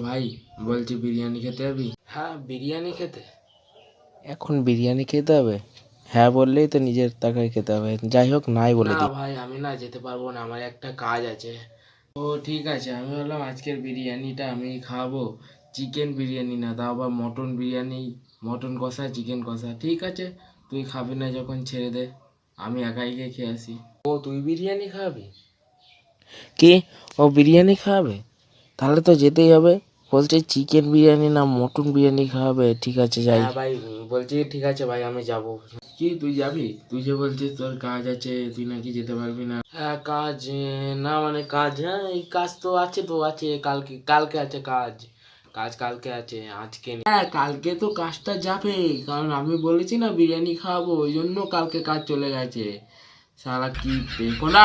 ভাই, বলছি বিরিয়ানি খেতে যাবি? হ্যাঁ, বিরিয়ানি খেতে। এখন বিরিয়ানি খেতে হবে? হ্যাঁ বললেই তো নিজের টাকায় খেতে হবে। যাই হোক, নাই বলে না দিই। ভাই, আমি না যেতে পারবো না, আমার একটা কাজ আছে। ও ঠিক আছে, আমি বললাম আজকের বিরিয়ানিটা আমি খাবো। চিকেন বিরিয়ানি না, তাও আবার মটন বিরিয়ানি। মটন কষা, চিকেন কষা। ঠিক আছে, তুই খাবি না যখন ছেড়ে দে, আমি একাই গিয়ে খেয়ে আসি। ও, তুই বিরিয়ানি খাবি? কি? ও বিরিয়ানি খাওয়াবে? তাহলে তো যেতেই হবে। বলছে চিকেন বিরিয়ানি না মটন বিরিয়ানি খাওয়াবে। ঠিক আছে, যাই। হ্যাঁ ভাই, বলছি ঠিক আছে ভাই, আমি যাব। কি, তুই যাবি? তুই যে বলছিস তোর কাজ আছে, তুই নাকি যেতে পারবি না। হ্যাঁ কাজ, না মানে কাজ, হ্যাঁ এই কাজ তো আছে, তো আছে, কালকে কালকে আছে কাজ। কাজ কালকে আছে, আজকে নেই। হ্যাঁ কালকে তো কাজটা যাবে, কারণ আমি বলেছি না বিরিয়ানি খাওয়াবো, ওই জন্য কালকে কাজ চলে গেছে। সারা কি পেকোনা।